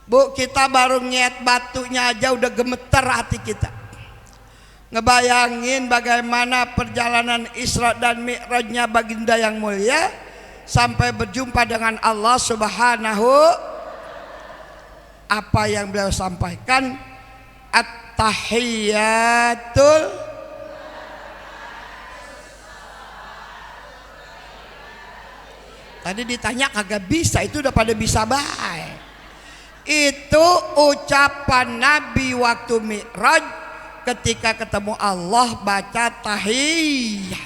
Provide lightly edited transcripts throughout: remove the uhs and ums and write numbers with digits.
Bu, kita baru nyiat batunya aja udah gemeter hati kita. Ngebayangin bagaimana perjalanan Isra dan Mi'rajnya baginda yang mulia sampai berjumpa dengan Allah Subhanahu. Apa yang beliau sampaikan, at-tahiyyatul, tadi ditanya kagak bisa, itu udah pada bisa baik. Itu ucapan Nabi waktu Mi'raj ketika ketemu Allah, baca tahiyyat.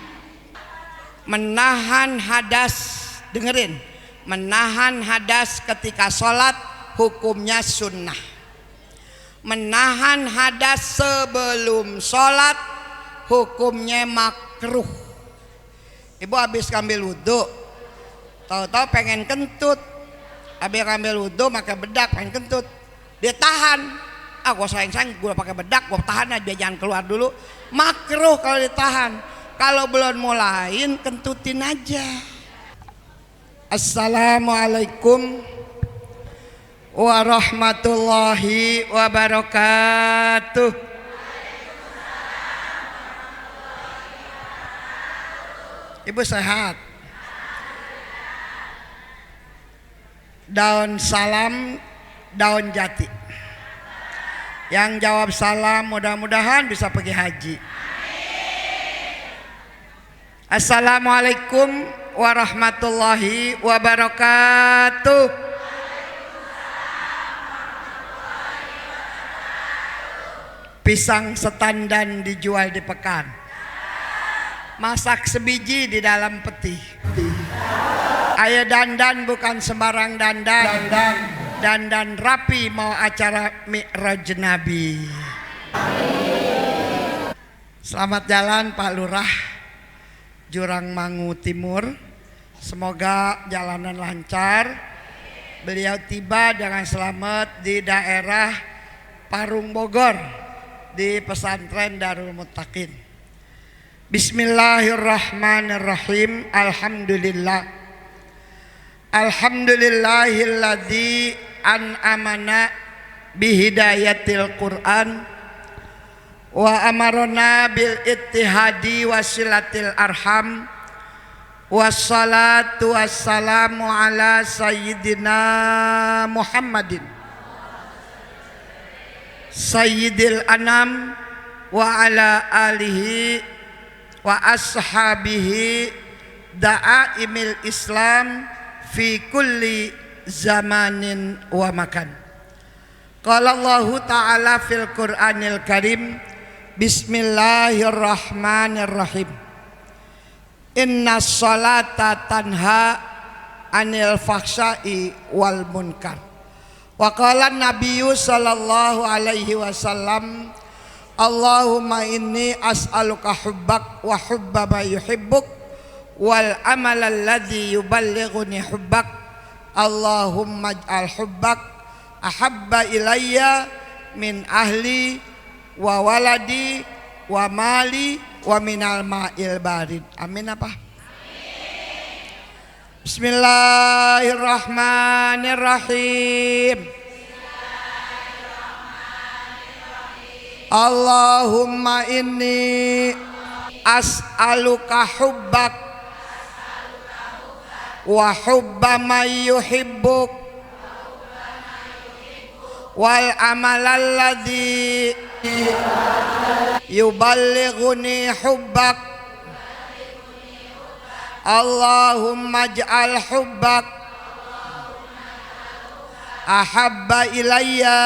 Menahan hadas, dengerin, menahan hadas ketika sholat hukumnya sunnah. Menahan hadas sebelum sholat hukumnya makruh. Ibu habis ngambil wudhu, tahu-tahu pengen kentut, habis ngambil wudhu pakai bedak pengen kentut, dia tahan. Gua sayang-sayang gue pakai bedak, gue tahan aja, jangan keluar dulu. Makruh kalau ditahan. Kalau belum mulain kentutin aja. Assalamualaikum warahmatullahi wabarakatuh. Ibu sehat? Daun salam, daun jati. Yang jawab salam mudah-mudahan bisa pergi haji. Assalamualaikum warahmatullahi wabarakatuh. Pisang setandan dijual di pekan, masak sebiji di dalam peti. Ayo dandan bukan sembarang dandan, dandan rapi mau acara Mi'raj Nabi. Selamat jalan Pak Lurah Jurang Mangu Timur, semoga jalanan lancar. Beliau tiba dengan selamat di daerah Parung Bogor di pesantren Darul Muttaqin. Bismillahirrahmanirrahim. Alhamdulillahilladzi an'amana bihidayatil Qur'an wa amarona bil ittihadi wasilatil arham, wassalatu wassalamu ala sayyidina Muhammadin sayyidil anam wa ala alihi wa ashabihi da'aimil Islam fi kulli zamanin wa makan. Qala Allah ta'ala fil Qur'anil Karim, bismillahirrahmanirrahim, innas salata tanha anil fahsya'i wal munkar. Wa qala nabiyyu sallallahu alaihi wasallam, Allahumma inni as'aluka hubbak wa hubba ma yuhibbuk wal amal alladhi yuballighuni hubbak. Allahumma ij'al hubbak ahabba ilayya min ahli wa waladi wa mali wa minal ma'il barid. Amin apa? Bismillahirrahmanirrahim. Allahumma inni as'aluka hubbak wa hubba man yuhibbuk wal amal alladhi yuballighuni hubbak. Allahumma ij'al hubbak ahabba ilayya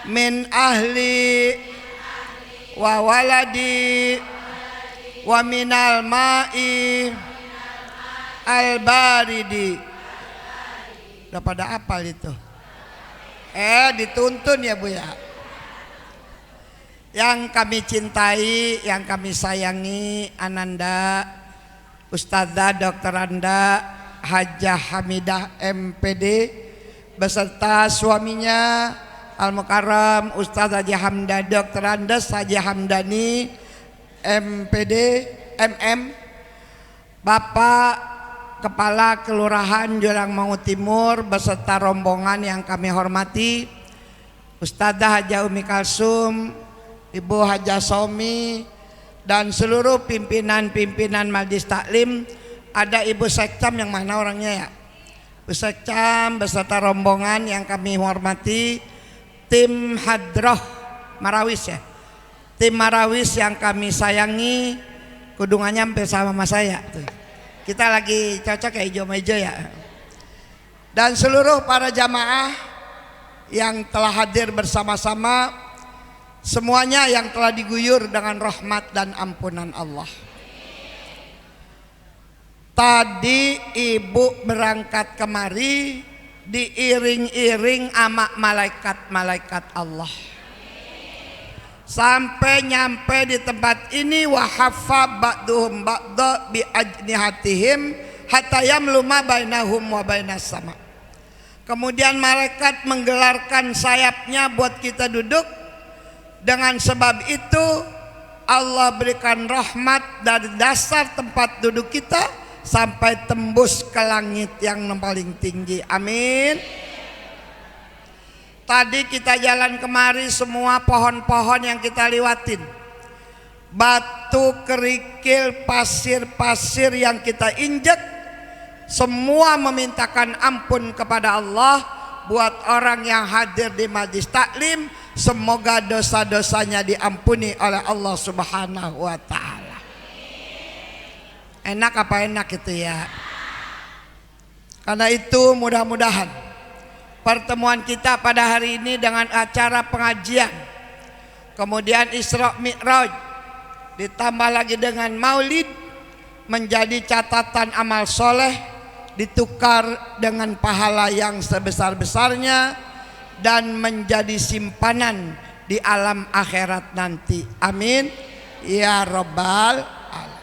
min ahli wa waladi wa minal ma'i al-baridi. Udah pada apal itu? Dituntun ya Bu ya. Yang kami cintai, yang kami sayangi, Ananda Ustadzah Dr. Anda Hajah Hamidah MPD beserta suaminya Al-Mukarram Ustadz Haji Hamdan Dr. Andes Haji Hamdani MPD MM, Bapak Kepala Kelurahan Jurangmangu Timur beserta rombongan yang kami hormati, Ustadzah Haja Umi Kalsum, Ibu Haja Somi, dan seluruh pimpinan-pimpinan Majelis Taklim. Ada Ibu Sekcam, yang mana orangnya ya? Ibu Sekcam beserta rombongan yang kami hormati, tim Hadroh Marawis ya, tim Marawis yang kami sayangi, kudungannya hampir sama saya tuh. Kita lagi cocok ya, hijau-hijau ya. Dan seluruh para jamaah yang telah hadir bersama-sama, semuanya yang telah diguyur dengan rahmat dan ampunan Allah. Tadi ibu berangkat kemari diiring-iring sama malaikat-malaikat Allah. Sampai nyampe di tempat ini, wahaffa ba'duhum ba'da bi ajnihatihim hatta yamluma bainahum wa bainas sama. Kemudian malaikat menggelarkan sayapnya buat kita duduk. Dengan sebab itu Allah berikan rahmat dari dasar tempat duduk kita sampai tembus ke langit yang paling tinggi. Amin. Tadi kita jalan kemari, semua pohon-pohon yang kita lewatin, batu kerikil, pasir-pasir yang kita injek, semua memintakan ampun kepada Allah. Buat orang yang hadir di Majelis Taklim, semoga dosa-dosanya diampuni oleh Allah Subhanahu wa Ta'ala. Enak apa enak itu ya. Karena itu mudah-mudahan pertemuan kita pada hari ini dengan acara pengajian, kemudian Isra Mi'raj, ditambah lagi dengan maulid, menjadi catatan amal soleh, ditukar dengan pahala yang sebesar-besarnya, dan menjadi simpanan di alam akhirat nanti. Amin ya rabbal alamin.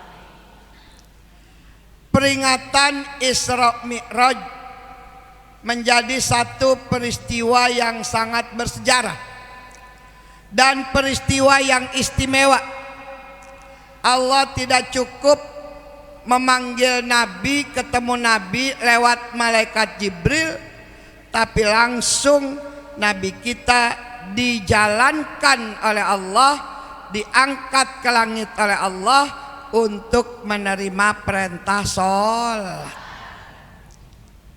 Peringatan Isra Mi'raj menjadi satu peristiwa yang sangat bersejarah dan peristiwa yang istimewa. Allah tidak cukup memanggil Nabi, ketemu Nabi lewat malaikat Jibril, tapi langsung Nabi kita dijalankan oleh Allah, diangkat ke langit oleh Allah untuk menerima perintah sholat.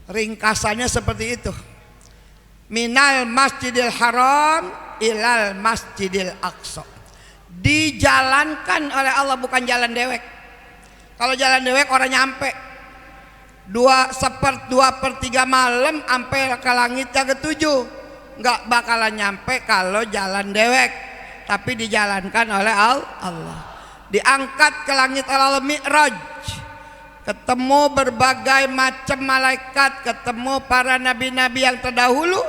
Ringkasannya seperti itu. Minal Masjidil Haram ilal Masjidil Aqsa. Dijalankan oleh Allah, bukan jalan dewek. Kalau jalan dewek orang nyampe 2/3 malam sampai ke langit yang ke-7. Enggak bakalan nyampe kalau jalan dewek. Tapi dijalankan oleh Allah. Diangkat ke langit oleh Allah, Mi'raj. Ketemu berbagai macam malaikat, ketemu para nabi-nabi yang terdahulu,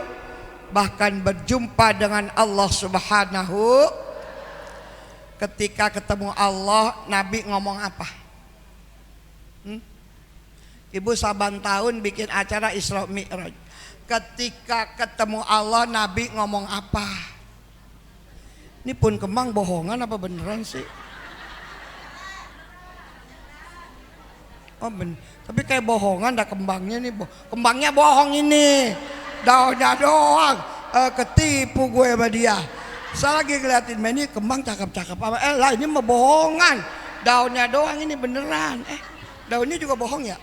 bahkan berjumpa dengan Allah Subhanahu. Ketika ketemu Allah, Nabi ngomong apa? Ibu saban tahun bikin acara Isra Mi'raj. Ketika ketemu Allah, Nabi ngomong apa? Ini pun kembang bohongan apa beneran sih? Oh bener. Tapi kayak bohongan dah kembangnya nih. Kembangnya bohong ini, daunnya doang. Ketipu gue sama dia. Saya lagi ngeliatin, ini kembang cakep-cakep. Lah ini mah bohongan. Daunnya doang, ini beneran. Daunnya juga bohong ya?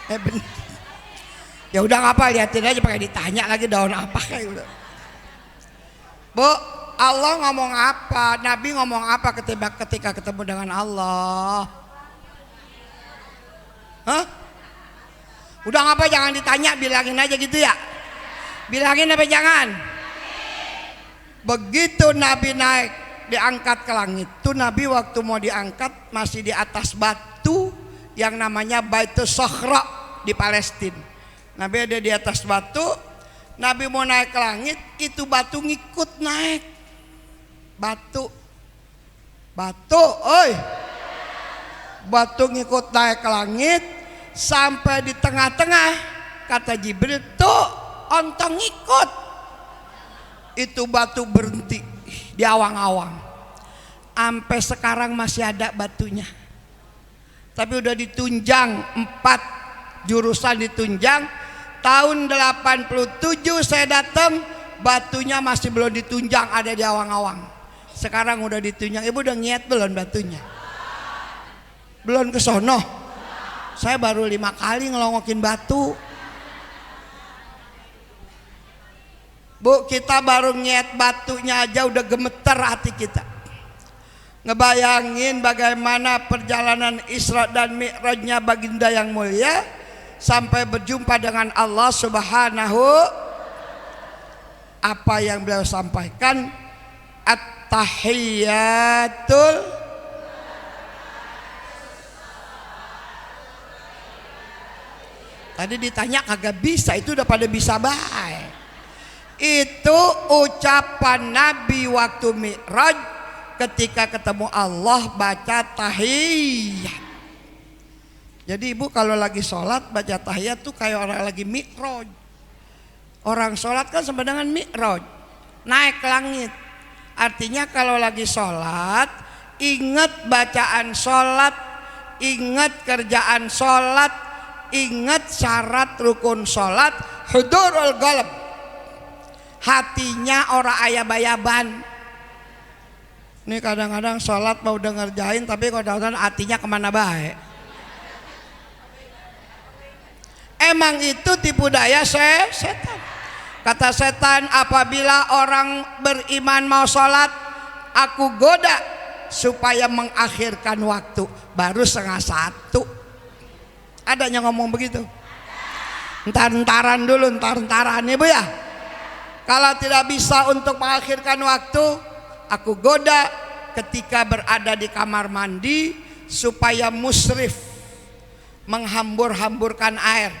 Bener. Ya udah ngapa, liatin aja pakai ditanya lagi daun apa kayak udah. Bu, Allah ngomong apa? Nabi ngomong apa ketika ketemu dengan Allah? Hah? Udah ngapa, jangan ditanya, bilangin aja gitu ya. Bilangin apa jangan? Begitu Nabi naik, diangkat ke langit. Tuh Nabi waktu mau diangkat masih di atas batu yang namanya Baitul Sokhra di Palestina. Nabi ada di atas batu. Nabi mau naik ke langit, itu batu ngikut naik. Batu, oi. Batu ngikut naik ke langit sampai di tengah-tengah, kata Jibril, tuh ontong ngikut. Itu batu berhenti di awang-awang. Sampai sekarang masih ada batunya, tapi udah ditunjang 4 jurusan ditunjang. Tahun 87 saya datang, batunya masih belum ditunjang, ada di awang-awang. Sekarang udah ditunjang. Ibu udah ngiat belum batunya? Belum ke sono. Saya baru 5 kali ngelongokin batu. Bu, kita baru ngiat batunya aja udah gemeter hati kita. Ngebayangin bagaimana perjalanan Isra dan Mi'rajnya baginda yang mulia sampai berjumpa dengan Allah Subhanahu. Apa yang beliau sampaikan, at-tahiyyatul tadi ditanya kagak bisa, itu udah pada bisa baik. Itu ucapan Nabi waktu Mi'raj ketika ketemu Allah baca tahiyat. Jadi ibu kalau lagi sholat baca tahiyat tuh kayak orang lagi Mi'raj. Orang sholat kan sama dengan Mi'raj, naik ke langit. Artinya kalau lagi sholat ingat bacaan sholat, ingat kerjaan sholat, ingat syarat rukun sholat, hudurul qalb. Hatinya ora ayab-ayaban. Ini kadang-kadang sholat mau udah ngerjain tapi kadang-kadang hatinya kemana baik. Emang itu tipu daya setan. Kata setan, apabila orang beriman mau sholat, aku goda supaya mengakhirkan waktu, baru 12:30. Ada yang ngomong begitu? Entar-entaran dulu, entar-entaran ibu ya. Kalau tidak bisa untuk mengakhirkan waktu, aku goda ketika berada di kamar mandi supaya musrif, menghambur-hamburkan air.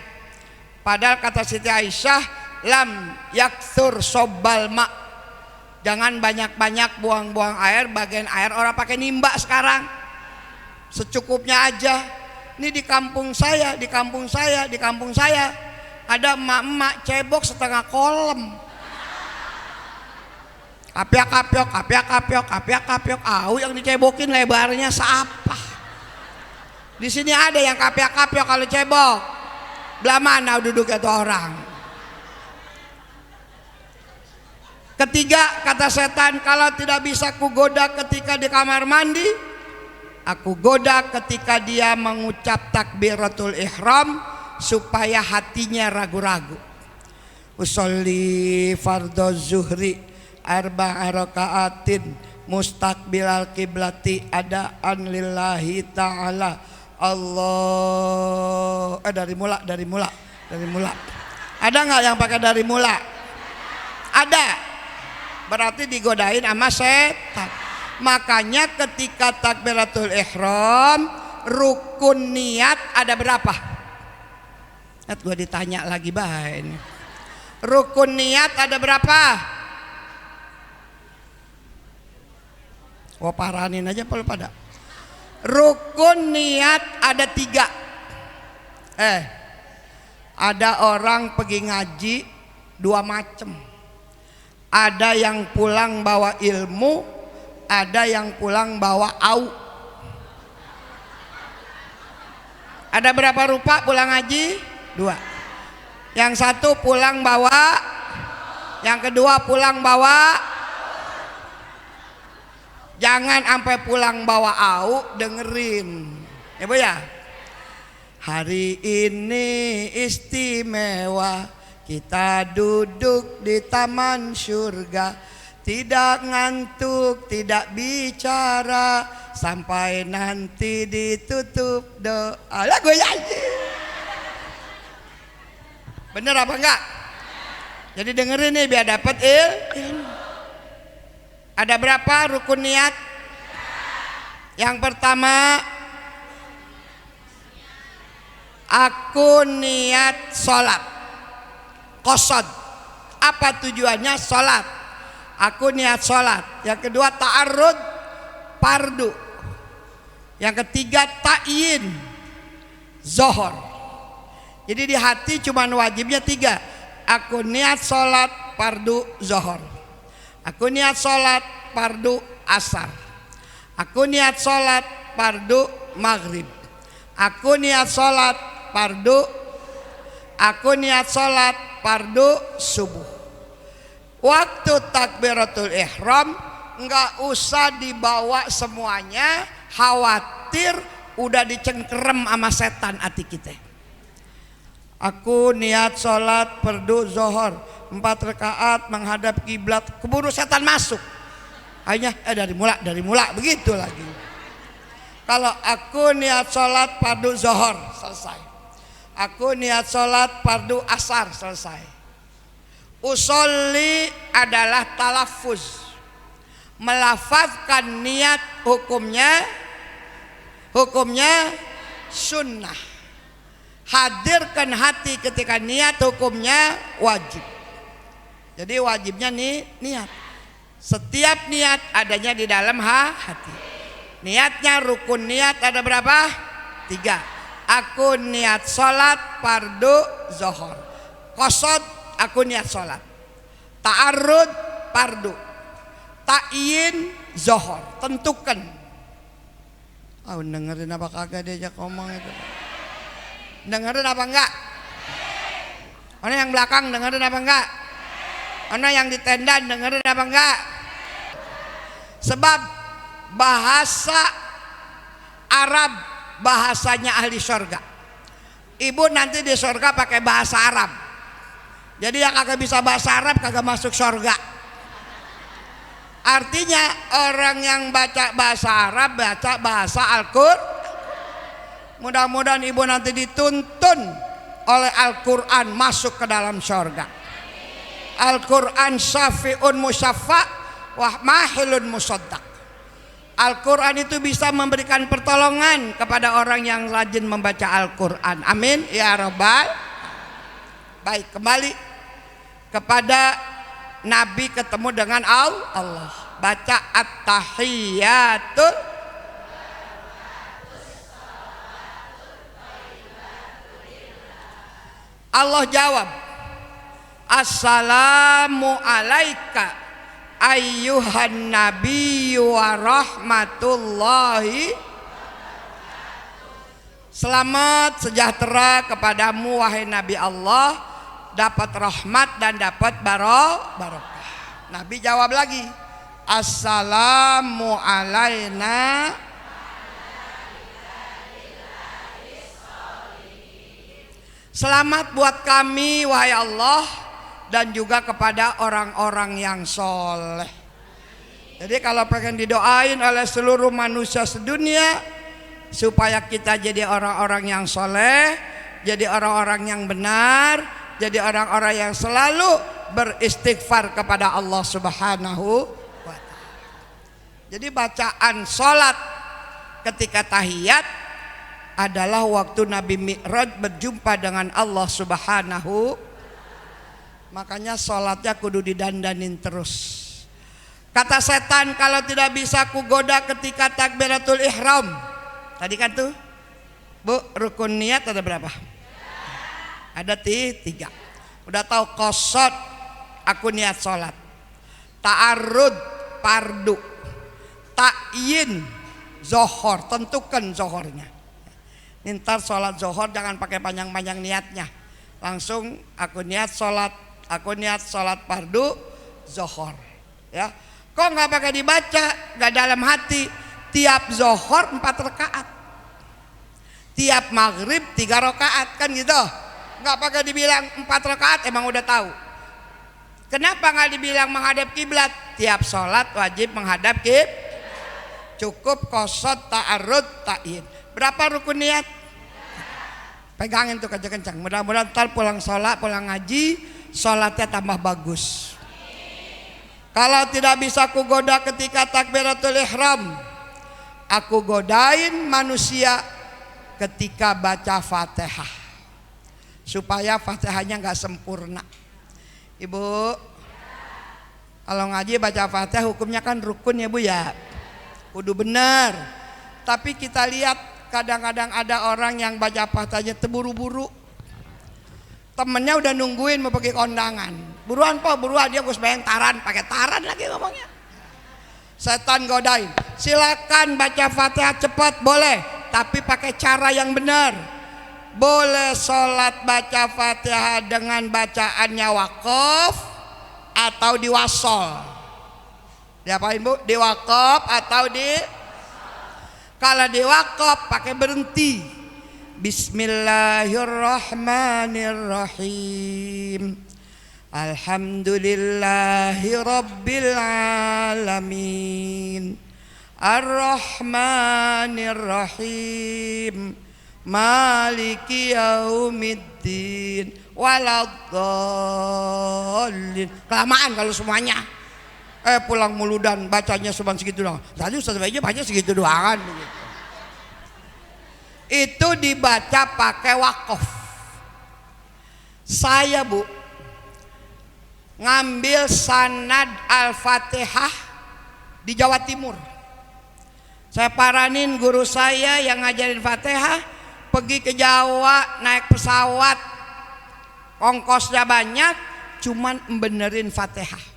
Padahal kata Siti Aisyah, lam yaksur sobbal ma, jangan banyak-banyak buang-buang air. Bagian air orang pakai nimba sekarang, secukupnya aja. Ini di kampung saya ada emak-emak cebok setengah kolam. Kapiak-kapiok, yang dicebokin lebarnya seapa. Di sini ada yang kapiak-kapiok kalau cebok. Belah mana duduknya tuh orang. Ketiga, kata setan, kalau tidak bisa kugoda ketika di kamar mandi, aku goda ketika dia mengucap takbiratul ihram supaya hatinya ragu-ragu. Usolli fardhu zuhri arba'a raka'atin mustaqbilal kiblati adaan lillahi ta'ala. Allah dari mula. Ada nggak yang pakai dari mula? Ada. Berarti digodain sama setan. Makanya ketika takbiratul ihram, rukun niat ada berapa? Gue ditanya lagi baik ini. Rukun niat ada berapa? Wah, paranin aja perlu pada. Rukun niat ada 3. Ada orang pergi ngaji 2 macam. Ada yang pulang bawa ilmu, ada yang pulang bawa au. Ada berapa rupa pulang ngaji? 2. Yang satu pulang bawa, yang kedua pulang bawa. Jangan sampai pulang bawa au, dengerin. Ya Bu ya. Hari ini istimewa, kita duduk di taman surga, tidak ngantuk, tidak bicara, sampai nanti ditutup doa. Lah gue nyanyi. Bener apa enggak? Jadi dengerin nih biar dapat ilmu. Ada berapa rukun niat? Yang pertama, aku niat sholat qasad. Apa tujuannya? Sholat. Aku niat sholat. Yang kedua ta'arrud, fardu. Yang ketiga ta'yin, zohor. Jadi di hati cuma wajibnya 3. Aku niat sholat fardu zohor. Aku niat sholat fardu asar. Aku niat sholat fardu maghrib. Aku niat sholat fardu aku niat sholat fardu subuh. Waktu takbiratul ihram nggak usah dibawa semuanya, khawatir udah dicengkerem sama setan hati kita. Aku niat sholat fardu zohor 4 rakaat menghadap kiblat, keburu setan masuk. Hanya dari mula begitu lagi. Kalau aku niat sholat fardu zohor selesai. Aku niat sholat fardu asar selesai. Usolli adalah talaffuz, melafazkan niat, hukumnya sunnah. Hadirkan hati ketika niat, hukumnya wajib. Jadi wajibnya niat. Setiap niat adanya di dalam hati. Niatnya, rukun niat ada berapa? 3. Aku niat sholat fardu zohor. Qasad, aku niat sholat. Ta'arud fardu. Ta'yin zohor. Tentukan. Dengerin apa kagak diajak ngomong itu? Dengerin apa enggak? Mana yang belakang dengerin apa enggak? Mana yang di tenda dengerin apa enggak? Sebab bahasa Arab bahasanya ahli surga. Ibu nanti di surga pakai bahasa Arab. Jadi yang kagak bisa bahasa Arab kagak masuk surga. Artinya orang yang baca bahasa Arab baca bahasa Al-Qur'an. Mudah-mudahan ibu nanti dituntun oleh Al-Qur'an masuk ke dalam surga. Al-Qur'an syafi'un musaffa' wa mahilun musaddaq. Al-Qur'an itu bisa memberikan pertolongan kepada orang yang rajin membaca Al-Qur'an. Amin ya rabbal. Baik, kembali kepada Nabi ketemu dengan Allah. Baca at-tahiyatul. Allah jawab, assalamu alaika ayyuhan nabiyyu wa rahmatullahi. Selamat sejahtera kepadamu wahai Nabi Allah, dapat rahmat dan dapat barokah. Nabi jawab lagi, assalamu alaina selamat buat kami wahai Allah dan juga kepada orang-orang yang soleh. Jadi kalau pengen didoain oleh seluruh manusia sedunia supaya kita jadi orang-orang yang soleh, jadi orang-orang yang benar, jadi orang-orang yang selalu beristighfar kepada Allah Subhanahu wa ta'ala. Jadi bacaan sholat ketika tahiyat adalah waktu Nabi Mi'raj berjumpa dengan Allah Subhanahu. Makanya sholatnya kudu didandanin terus. Kata setan, kalau tidak bisa kugoda ketika takbiratul ihram. Tadi kan tuh Bu, rukun niat ada berapa? Ada 3. Udah tahu qasad, aku niat sholat. Ta'arud fardu. Ta'yin zohor, tentukan zohornya. Ntar sholat zohor jangan pakai panjang-panjang niatnya, langsung aku niat sholat fardu zohor. Ya, kok nggak pakai dibaca, nggak dalam hati. Tiap zohor 4 rakaat, tiap maghrib 3 rakaat kan gitu. Nggak pakai dibilang 4 rakaat, emang udah tahu. Kenapa nggak dibilang menghadap kiblat? Tiap sholat wajib menghadap kiblat. Cukup qasad, ta'arud, ta'yin. Berapa rukun niat? Pegangin tuh kencang-kencang. Mudah-mudahan ntar pulang sholat, pulang ngaji, sholatnya tambah bagus. Kalau tidak bisa aku goda ketika takbiratul ihram, aku godain manusia ketika baca Fatihah, supaya Fatihahnya nggak sempurna. Ibu, kalau ngaji baca Fatihah hukumnya kan rukun ya Bu ya, kudu bener. Tapi kita lihat kadang-kadang ada orang yang baca Fatihahnya terburu-buru. Temennya udah nungguin mau pergi kondangan. Buruan po, buruan, dia gus bayang taran, pakai taran lagi ngomongnya. Setan godain. Silakan baca Fatihah cepat boleh, tapi pakai cara yang benar. boleh sholat baca Fatihah dengan bacaannya wakaf atau diwasol. Diapain Bu? Diwakaf atau kalau diwakaf pakai berhenti. Bismillahirrahmanirrahim. Alhamdulillahi rabbil alamin. Ar-Rahmanir-Rahim. Maliki yaumiddin. Waladdallin. Kelamaan kalau semuanya. Pulang muludan bacanya cuma segitu doang. Tadi Ustaz aja baca segitu doangan begitu. Itu dibaca pakai wakaf. Saya Bu ngambil sanad Al-Fatihah di Jawa Timur. Saya paranin guru saya yang ngajarin Fatihah pergi ke Jawa naik pesawat, ongkosnya banyak, cuman benerin Fatihah.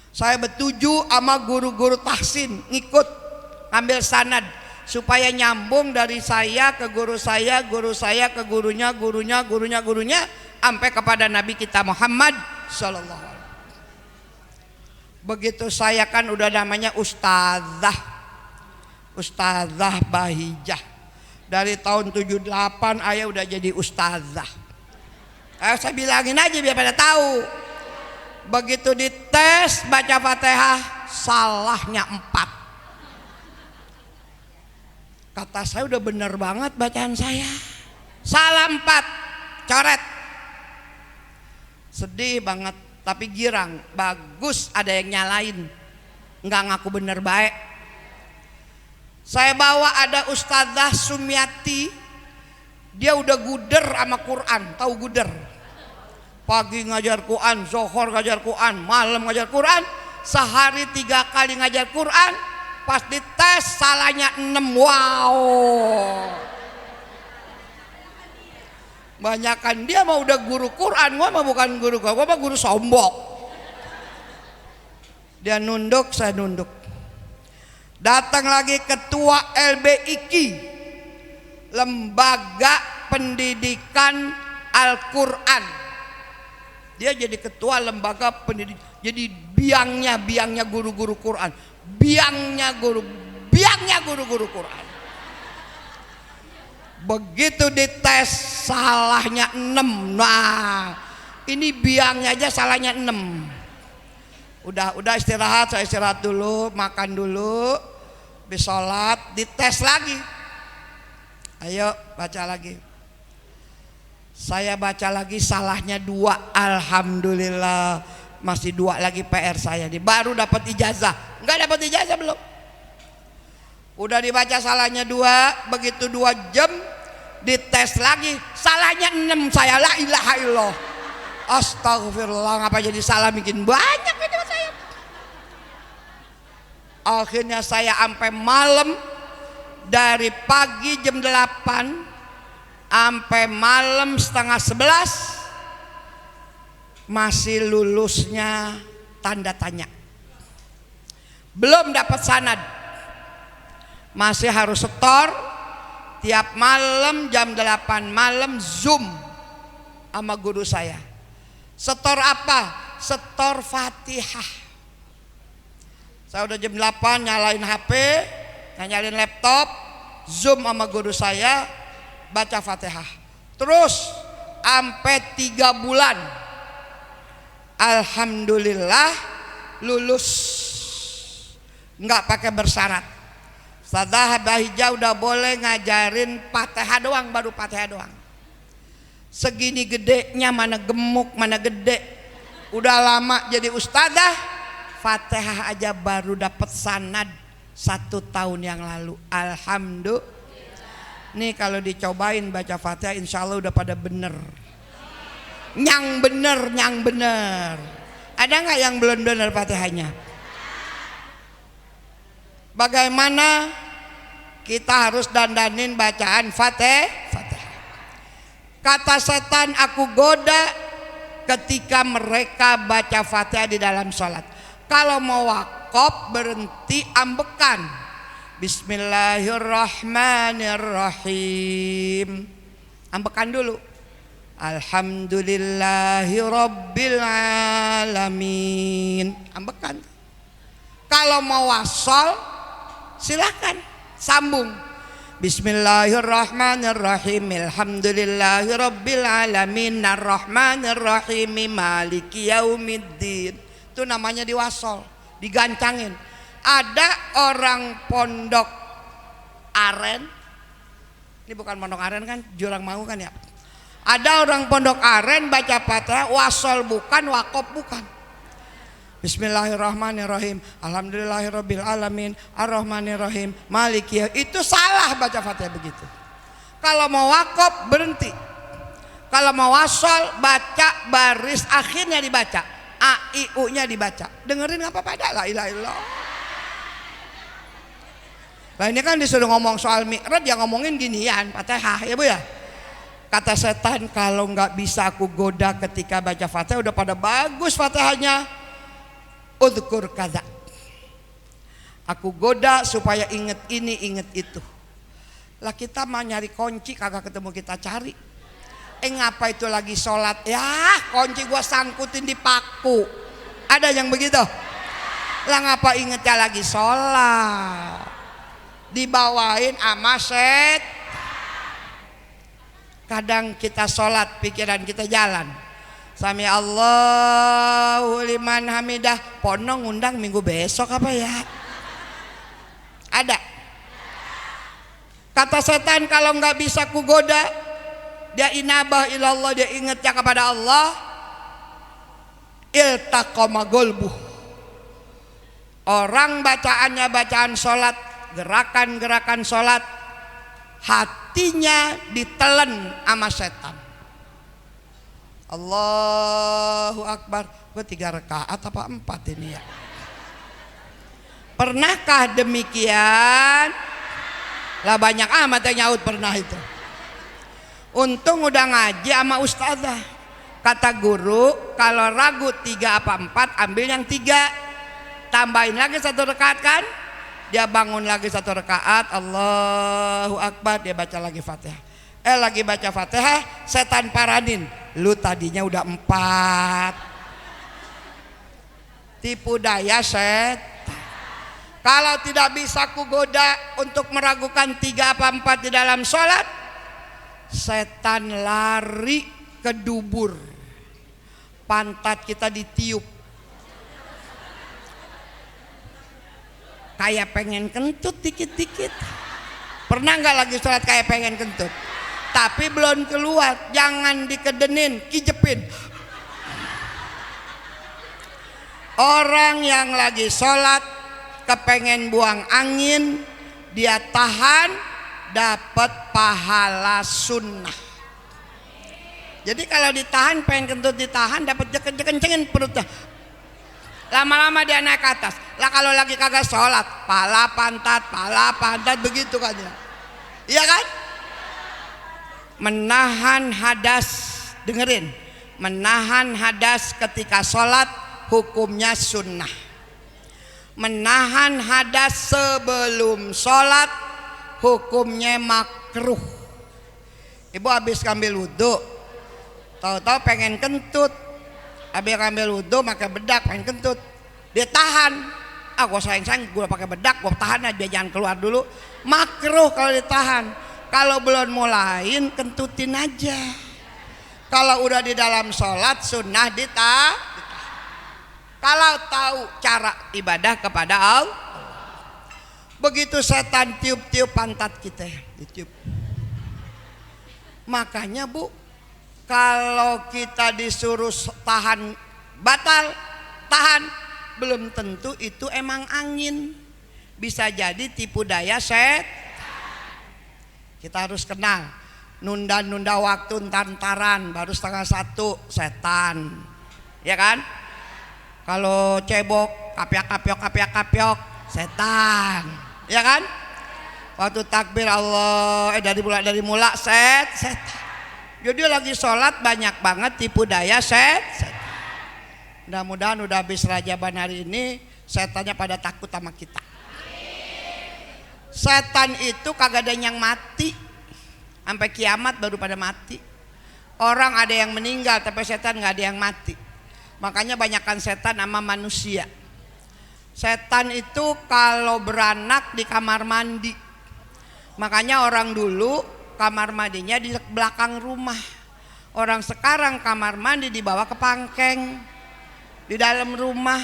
Saya bertuju sama guru-guru tahsin ngikut ambil sanad supaya nyambung dari saya ke guru saya ke gurunya sampai kepada Nabi kita Muhammad sallallahu alaihi wasallam. Begitu saya kan udah namanya Ustazah Bahijah. Dari tahun 78 ayah udah jadi Ustazah. Saya bilangin aja biar pada tahu. Begitu dites baca Fatihah salahnya 4. Kata saya udah bener banget bacaan saya, salah 4, coret. Sedih banget tapi girang, bagus ada yang nyalain, nggak ngaku bener baik. Saya bawa ada Ustazah Sumiati, dia udah guder sama Quran, tahu guder? Pagi ngajar Quran, zohor ngajar Quran, malam ngajar Quran, sehari 3 kali ngajar Quran. Pas dites salahnya 6. Wow, banyakan dia mah udah guru Quran, gua mah bukan guru, gua mah guru sombong. Dia nunduk, saya nunduk. Datang lagi ketua LBIQ, Lembaga Pendidikan Al-Quran. Dia jadi ketua lembaga pendidikan, jadi biangnya guru-guru Quran, biangnya guru-guru Quran. Begitu dites salahnya 6. Nah, ini biangnya aja salahnya 6. Udah istirahat, saya istirahat dulu, makan dulu, habis sholat, dites lagi. Ayo baca lagi. Saya baca lagi salahnya 2. Alhamdulillah masih 2 lagi PR saya nih. Baru dapat ijazah. Enggak dapat ijazah belum. Udah dibaca salahnya 2. Begitu 2 jam dites lagi salahnya 6. Saya la ilaha illallah. Astagfirullah, ngapa jadi salah bikin banyak itu saya. Akhirnya saya sampai malam, dari pagi jam 8 sampai malam setengah 11 masih lulusnya tanda tanya, belum dapat sanad, masih harus setor tiap malam jam 8 malam Zoom sama guru saya. Setor apa? Setor Fatihah. Saya udah jam 8 nyalain HP, nyalain laptop, Zoom sama guru saya, baca Fatihah terus sampai 3 bulan. Alhamdulillah lulus, nggak pakai bersyarat. Ustazah Bahijah udah boleh ngajarin Fatihah doang, baru Fatihah doang. Segini gedenya, mana gemuk mana gede, udah lama jadi ustazah, Fatihah aja baru dapat sanad 1 tahun yang lalu. Alhamdulillah. Nih kalau dicobain baca Fatihah insya Allah udah pada bener. Nyang bener. Ada nggak yang belum bener Fatihahnya? Bagaimana kita harus dandanin bacaan Fatihah? Kata setan, aku goda ketika mereka baca Fatihah di dalam sholat. Kalau mau wakaf berhenti ambekan. Bismillahirrahmanirrahim. Ambekan dulu. Alhamdulillahi rabbil alamin. Ambekan. Kalau mau wasol silakan sambung. Bismillahirrahmanirrahim. Alhamdulillahi rabbil alamin arrahmanirrahim maliki yaumiddin. Itu namanya diwasol, digancangin. Ada orang pondok aren. Ini bukan pondok aren kan, Jurang Mangu kan ya. Ada orang pondok aren baca Fatihah wasol bukan, wakof bukan. Bismillahirrahmanirrahim. Alhamdulillahirabbil alamin arrahmanirrahim maliki. Itu salah baca Fatihah begitu. Kalau mau wakof berhenti. Kalau mau wasol baca baris akhirnya dibaca. A I U nya dibaca. Dengerin apa pada la ilaha illallah. Nah ini kan disuruh ngomong soal mi'raj, ya ngomongin ginian Fatihah ya Bu ya. Kata setan, kalau nggak bisa aku goda ketika baca Fatihah, udah pada bagus Fatihahnya, udhkur kada, aku goda supaya inget ini inget itu. Lah kita mah nyari kunci kagak ketemu, kita cari. Ngapa itu lagi sholat, ya kunci gua sangkutin di paku. Ada yang begitu? Lah ngapa ingetnya lagi sholat, dibawain ama set. Kadang kita sholat pikiran kita jalan. Sami Allahu liman hamidah. Ponong undang minggu besok apa ya? Ada. Kata setan, kalau nggak bisa kugoda, dia inabah ilallah, dia ingatnya kepada Allah. Iltaqama golbuh. Orang bacaannya bacaan sholat, gerakan-gerakan sholat, hatinya ditelen sama setan. Allahu Akbar. Gue 3 rakaat apa 4 ini ya? Pernahkah demikian? Lah banyak amat yang nyaut pernah itu. Untung udah ngaji sama ustazah. Kata guru, kalau ragu 3 apa 4 ambil yang 3. Tambahin lagi 1 rakaat kan? Dia bangun lagi 1 rakaat, Allahu Akbar, dia baca lagi Fatihah. Lagi baca Fatihah, setan paranin, lu tadinya udah 4. Tipu daya setan. Kalau tidak bisa kugoda untuk meragukan 3 apa 4 di dalam sholat, setan lari ke dubur, pantat kita ditiup. Kayak pengen kentut dikit-dikit. Pernah nggak lagi sholat kayak pengen kentut? Tapi belum keluar, jangan dikedenin, kijepin. Orang yang lagi sholat kepengen buang angin, dia tahan, dapat pahala sunnah. Jadi kalau ditahan, pengen kentut ditahan, dapat kencengin perutnya. Lama-lama dia naik ke atas. Lah kalau lagi kagak sholat, pala pantat begitu kan ya. Iya kan? Menahan hadas, dengerin. Menahan hadas ketika sholat hukumnya sunnah. Menahan hadas sebelum sholat hukumnya makruh. Ibu habis ngambil wudhu, tahu-tahu pengen kentut. Habis ngambil wudhu pakai bedak, pengen kentut, dia tahan. Gua sayang-sayang gue pakai bedak, gue tahan aja, jangan keluar dulu. Makruh kalau ditahan. Kalau belum mulain kentutin aja. Kalau udah di dalam sholat sunnah ditahan. Kalau tahu cara ibadah kepada Allah, begitu setan tiup-tiup pantat kita, ditiup. Makanya Bu, kalau kita disuruh tahan batal, tahan, belum tentu itu emang angin. Bisa jadi tipu daya setan. Kita harus kenal, nunda-nunda waktu ntar-ntaran, baru 12:30 setan. Ya kan? Kalau cebok, kapyak setan. Ya kan? Waktu takbir Allah, dari mula setan. Jadi lagi sholat banyak banget tipu daya setan. Mudah-mudahan udah habis rajaban hari ini, setannya pada takut sama kita. Setan itu kagak ada yang mati. sampai kiamat baru pada mati. Orang ada yang meninggal tapi setan nggak ada yang mati. Makanya banyakkan setan sama manusia. Setan itu kalau beranak di kamar mandi. Makanya orang dulu kamar mandinya di belakang rumah. Orang sekarang kamar mandi dibawa ke pangkeng di dalam rumah.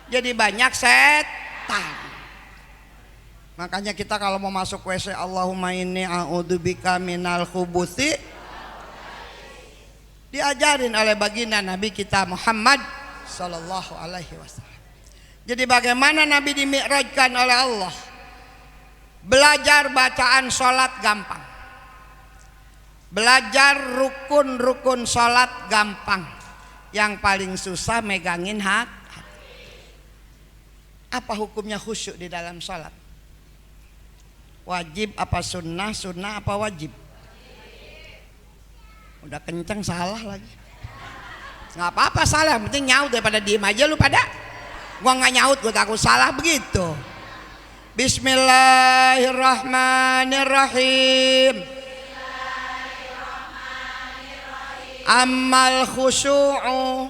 Jadi banyak setan. Makanya kita kalau mau masuk WC, Allahumma inni a'udzubika minal khubuthi, diajarin oleh baginda Nabi kita Muhammad sallallahu alaihi wasallam. Jadi bagaimana Nabi dimi'rajkan oleh Allah? Belajar bacaan sholat gampang, belajar rukun-rukun sholat gampang. Yang paling susah megangin hati. Apa hukumnya khusyuk di dalam sholat? Wajib apa sunnah? Sunnah apa wajib? Udah kenceng salah lagi. Nggak apa-apa salah, yang penting nyaut daripada diem aja lu pada. Gua nggak nyaut, gua takut salah begitu. Bismillahirrahmanirrahim. Amal khusyu'u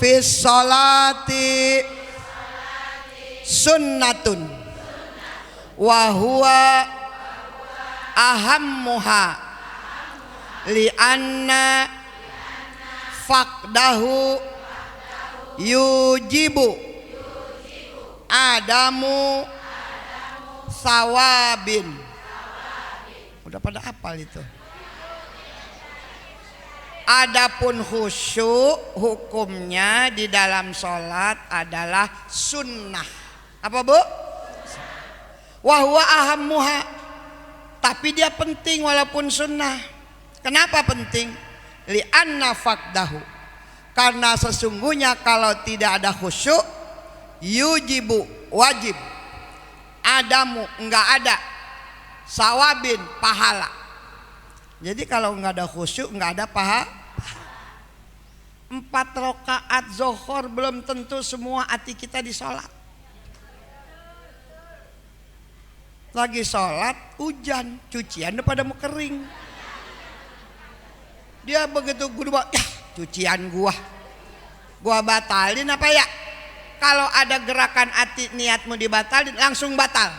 fis salati sunnatun wa huwa ahammuha li'anna faqdahu yujibu adamu sawabin. Udah pada hafal itu. Adapun khusyuk hukumnya di dalam sholat adalah sunnah. Apa bu? Wahwa ahammuha. Tapi dia penting walaupun sunnah. Kenapa penting? Li'anna faqdahu. Karena sesungguhnya kalau tidak ada khusyuk, yujibu wajib, adamu enggak ada, sawabin pahala. Jadi kalau enggak ada khusyuk enggak ada pahala. 4 rakaat zuhur belum tentu semua hati kita di sholat. Lagi sholat hujan, cucian udah pada mau kering. Dia begitu guru ya cucian gua batalin apa ya? Kalau ada gerakan hati niatmu dibatalin langsung batal.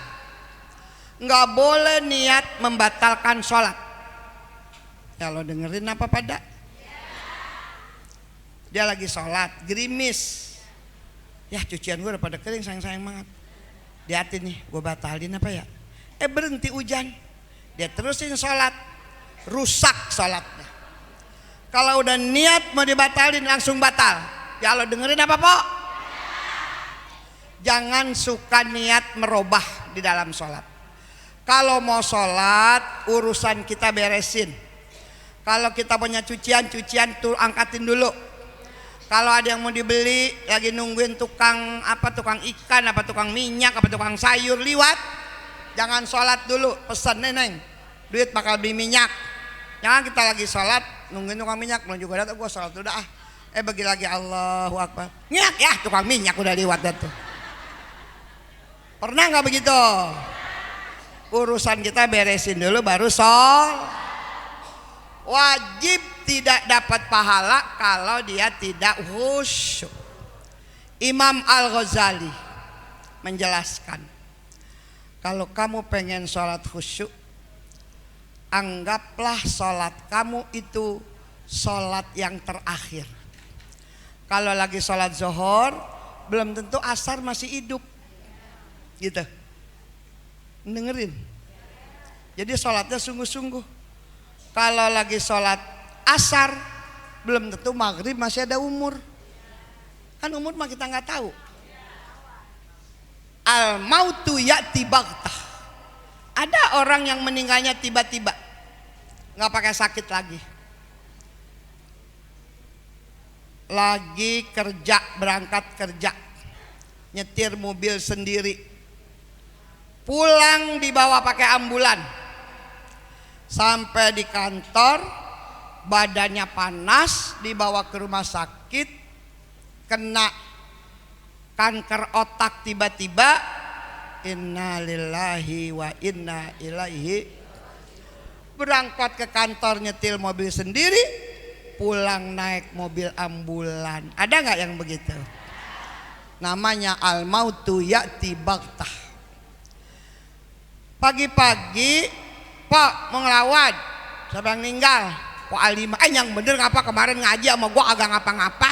Nggak boleh niat membatalkan sholat. Kalau dengerin apa pada? Dia lagi sholat, gerimis. Ya cucian gue udah pada kering, sayang-sayang banget. Di hati nih, gue batalin apa ya? Berhenti hujan. Dia terusin sholat, rusak sholatnya. Kalau udah niat mau dibatalin langsung batal. Ya lo dengerin apa po? Jangan suka niat merubah di dalam sholat. Kalau mau sholat urusan kita beresin. Kalau kita punya cucian tuh angkatin dulu. Kalau ada yang mau dibeli lagi nungguin tukang ikan apa tukang minyak apa tukang sayur liwat, jangan sholat dulu, pesan neneng duit bakal beli minyak. Jangan kita lagi sholat nungguin tukang minyak, belum juga datang gua sholat udah bagi lagi Allahu Akbar. Minyak ya tukang minyak udah liwat dah tuh. Pernah nggak begitu? Urusan kita beresin dulu baru sholat. Wajib tidak dapat pahala kalau dia tidak khusyuk. Imam Al-Ghazali menjelaskan, kalau kamu pengen sholat khusyuk, anggaplah sholat kamu itu sholat yang terakhir. Kalau lagi sholat zuhur, belum tentu asar masih hidup, gitu. Dengerin. Jadi sholatnya sungguh-sungguh. Kalau lagi sholat asar, belum tentu maghrib masih ada umur. Kan umur mah kita nggak tahu. Al mautu ya'ti baghtah. Ada orang yang meninggalnya tiba-tiba, nggak pakai sakit lagi. Lagi kerja, berangkat kerja, nyetir mobil sendiri, pulang dibawa pakai ambulan. Sampai di kantor badannya panas, dibawa ke rumah sakit, kena kanker otak tiba-tiba. Innalillahi wa inna ilaihi. berangkat ke kantor nyetil mobil sendiri, pulang naik mobil ambulan. Ada nggak yang begitu? Namanya al mautu ya'ti baghtah. Pagi-pagi, Pak mau ngelawat, siapa yang meninggal? Pak Alima, yang bener ngapa kemarin ngaji sama gua agak ngapa-ngapa?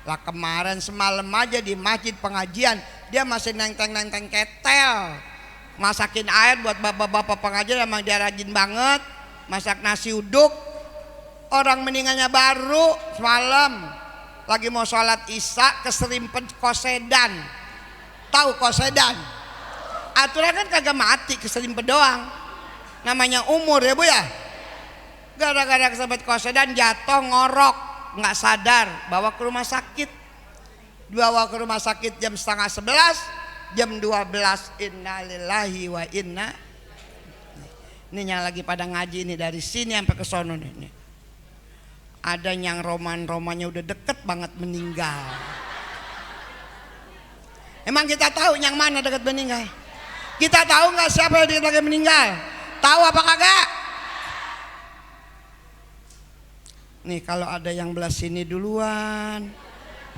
Lah kemarin semalam aja di masjid pengajian dia masih nenteng-nenteng ketel, masakin air buat bapak-bapak pengajian, emang dia rajin banget masak nasi uduk. Orang meninggalnya baru semalam lagi mau sholat isya keserimpet kosedan. Tahu kosedan? Aturan kan kagak mati, keserimpet doang, namanya umur ya bu ya. Gara-gara kesempet kosedan jatuh ngorok, nggak sadar, bawa ke rumah sakit. Bawa ke rumah sakit jam 10:30, jam 12 innalillahi wa inna. Ini yang lagi pada ngaji ini dari sini sampai ke sono nih. Ada yang roman-romannya udah deket banget meninggal. Emang kita tahu yang mana deket meninggal? Kita tahu nggak siapa yang deket lagi meninggal? Tahu apa kagak? Nih kalau ada yang belah sini duluan,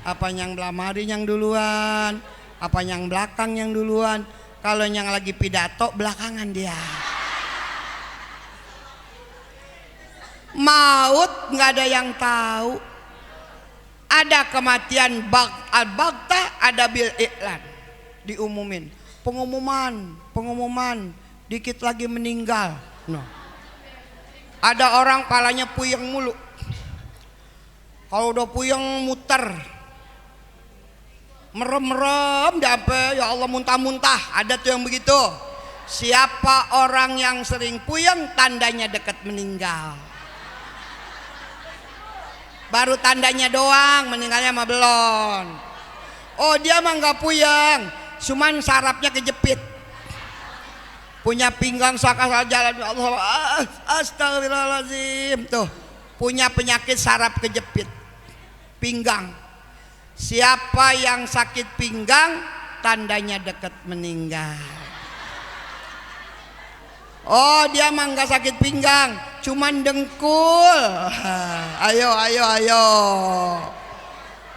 apa yang belah mari yang duluan, apa yang belakang yang duluan. Kalau yang lagi pidato belakangan dia. Maut nggak ada yang tahu. Ada kematian al-baghtah, ada bil i'lan, diumumin. Pengumuman, dikit lagi meninggal. No. Ada orang palanya puyeng mulu. Kalau udah puyeng muter, merem-merem sampai ya Allah muntah-muntah. Ada tuh yang begitu. Siapa orang yang sering puyeng tandanya dekat meninggal. Baru tandanya doang, meninggalnya mah belum. Oh dia mah nggak puyeng, cuman sarafnya kejepit. Punya pinggang sakasal jalan Allah, astagfirullahaladzim. Tuh punya penyakit saraf kejepit pinggang. Siapa yang sakit pinggang tandanya dekat meninggal. Oh dia mah nggak sakit pinggang, cuman dengkul. Ayo.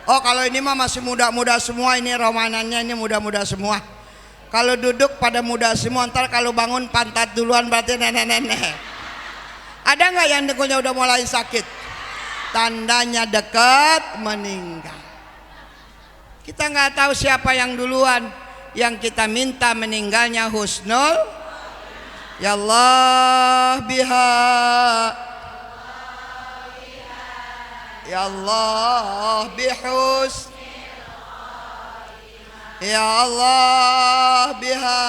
Oh kalau ini mah masih muda-muda semua, ini romanannya ini muda-muda semua. Kalau duduk pada muda semua, ntar kalau bangun pantat duluan berarti nenek-nenek. Ada nggak yang dengkulnya udah mulai sakit? Tandanya dekat meninggal. Kita nggak tahu siapa yang duluan. Yang kita minta meninggalnya husnul. Ya Allah biha, ya Allah bihus, ya Allah biha,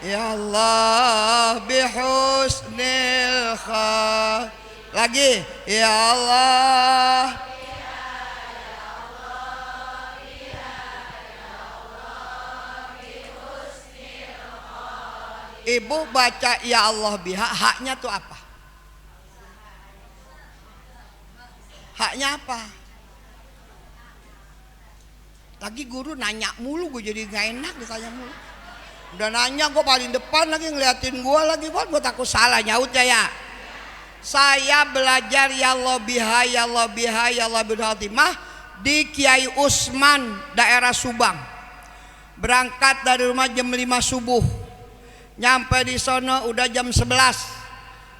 ya Allah bihusnil khair. Lagi ya Allah. Ibu baca ya Allah biha, haknya tuh apa? Haknya apa? Lagi guru nanya mulu, gue jadi gak enak ditanya mulu. Udah nanya gue paling depan lagi ngeliatin gue lagi, gue takut salah nyautnya ya. Saya belajar ya Allah biha, ya Allah biha, ya Allah bil Khatimah di Kiai Usman daerah Subang. Berangkat dari rumah jam 5 subuh. Nyampe di sono udah jam 11.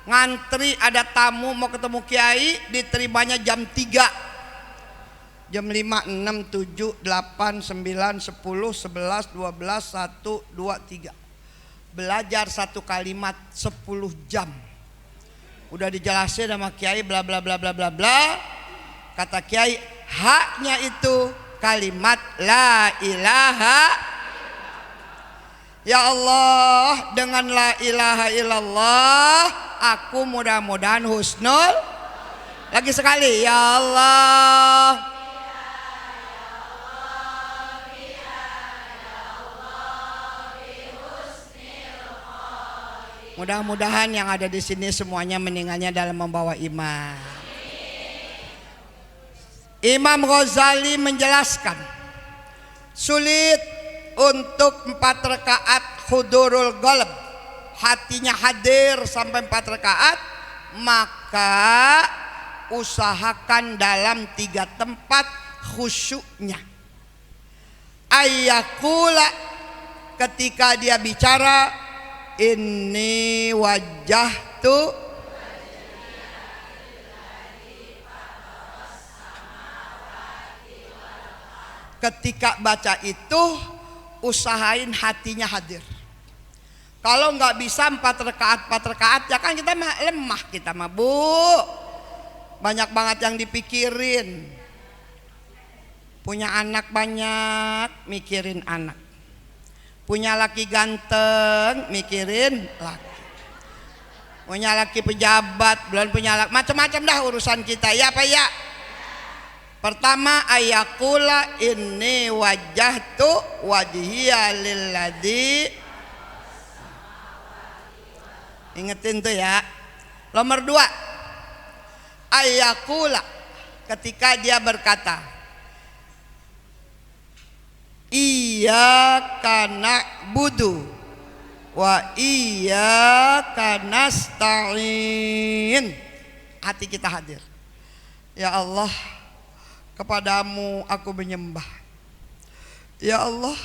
Ngantri ada tamu mau ketemu kiai, diterimanya jam 3. Jam 5, 6, 7, 8, 9, 10, 11, 12, 1, 2, 3. Belajar satu kalimat 10 jam. Udah dijelasin sama kiai bla bla bla bla bla bla. Kata kiai, haknya itu kalimat la ilaha. Ya Allah, dengan la ilaha illallah aku mudah-mudahan husnul. Lagi sekali ya Allah. Mudah-mudahan yang ada di sini semuanya meninggalnya dalam membawa iman. Imam Ghazali menjelaskan sulit untuk 4 rakaat hudurul qalb hatinya hadir sampai 4 rakaat, maka usahakan dalam 3 tempat khusyuknya. Ayyakula, ketika dia bicara, inni wajjahtu, ketika baca itu usahain hatinya hadir. Kalau nggak bisa 4 rakaat ya kan kita mah lemah, kita mah Bu, banyak banget yang dipikirin. Punya anak banyak, mikirin anak. Punya laki ganteng, mikirin laki. Punya laki pejabat, belum punya laki, macam-macam dah urusan kita. Ya apa ya? Pertama, ayakula inni wajjahtu wajhiya lilladzi. Ingetin tuh ya. Nomor 2, ayakula, ketika dia berkata, iyyaka na'budu wa iyyaka nasta'in. Hati kita hadir. Ya Allah, kepadamu aku menyembah. Ya Allah,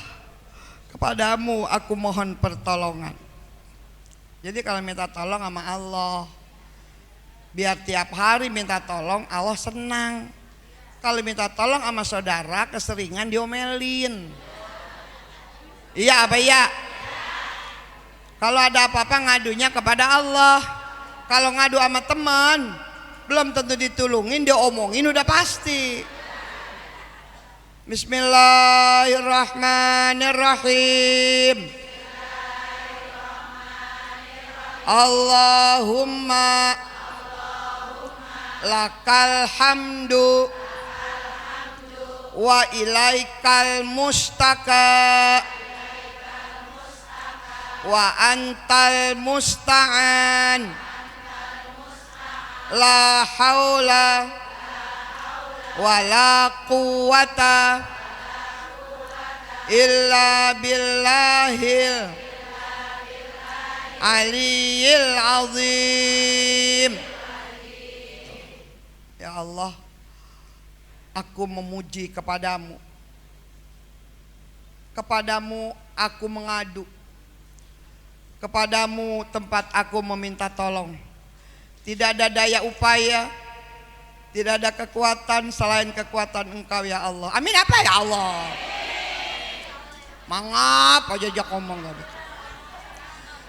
kepadamu aku mohon pertolongan. Jadi kalau minta tolong sama Allah, biar tiap hari minta tolong, Allah senang. Kalau minta tolong sama saudara, keseringan diomelin. Iya apa iya? Kalau ada apa-apa ngadunya kepada Allah. Kalau ngadu sama teman, belum tentu ditulungin, diomongin udah pasti. Bismillahirrahmanirrahim. Allahumma lakal hamdu wa ilaikal mustaka wa antal musta'an la haula wa la quwata illa billahil aliyil azim. Ya Allah, aku memuji kepadamu. Kepadamu aku mengadu. Kepadamu tempat aku meminta tolong. Tidak ada daya upaya, tidak ada kekuatan selain kekuatan Engkau ya Allah. Amin apa ya Allah? Mangap aja jak ngomong tadi.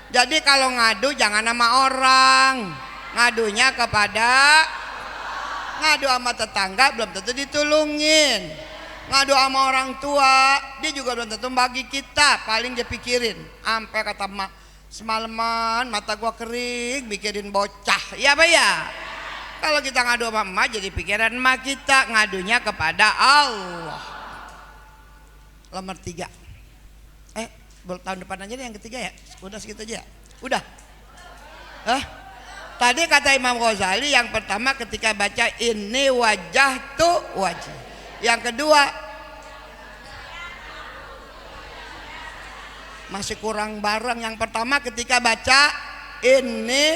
Jadi kalau ngadu jangan sama orang, ngadunya kepada, ngadu sama tetangga belum tentu ditulungin, ngadu sama orang tua dia juga belum tentu bagi kita, paling dia pikirin. Sampai kata mak, semalaman mata gua kering mikirin bocah. Ya apa ya? Kalau kita ngadu sama emak jadi pikiran emak kita, ngadunya kepada Allah. Nomor 3. Tahun depan aja deh yang ketiga ya. Udah segitu aja. Udah. Tadi kata Imam Ghazali yang pertama ketika baca ini wajjahtu wajhi. Yang kedua masih kurang bareng. Yang pertama ketika baca ini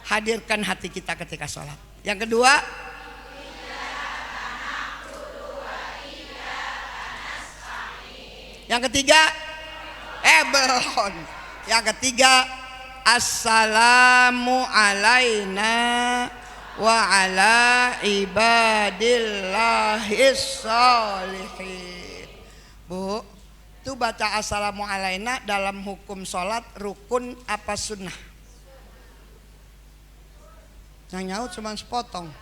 hadirkan hati kita ketika sholat. Yang kedua yang ketiga belum. Yang ketiga assalamu alaina wa ala ibadillahis sholihin. Bu, itu baca assalamu alaina dalam hukum sholat rukun apa sunnah? Yang nyaut cuma sepotong.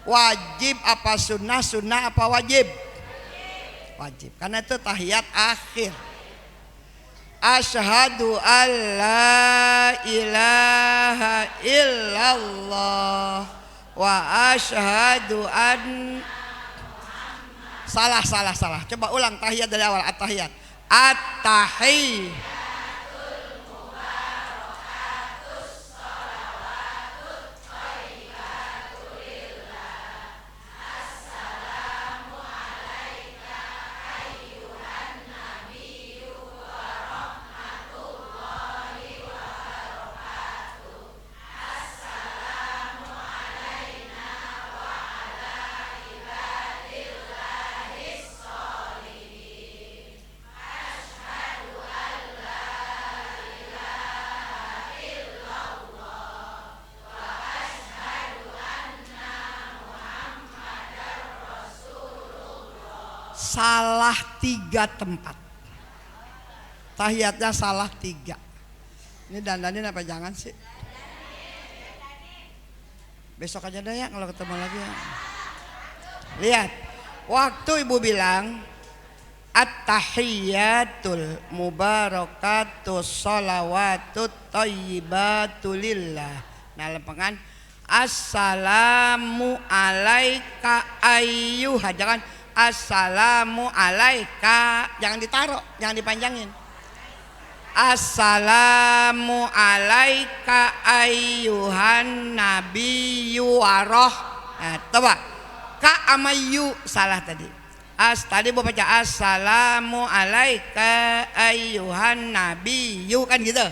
Wajib apa sunnah? Sunnah apa wajib? Wajib, karena itu tahiyat akhir. Asyhadu alla ilaha illallah wa asyhadu an. Salah. Coba ulang tahiyat dari awal. At-tahiyat. At-tahiyat. salah 3 tempat. Tahiyatnya salah 3. Ini dandanin apa jangan sih? Besok aja deh ya kalau ketemu lagi ya. Lihat, waktu ibu bilang at-tahiyyatul mubarakatus sholawatut thayyibatu lillah. Nah, lempengan assalamu alaika ayyuha, jangan assalamu alaika, jangan ditaruh, jangan dipanjangin. Assalamu alaika ayyuhan nabiyyu waroh. Nah, coba ka ama yu salah tadi. Tadi mau baca assalamu alaika ayyuhan nabiyyu kan gitu.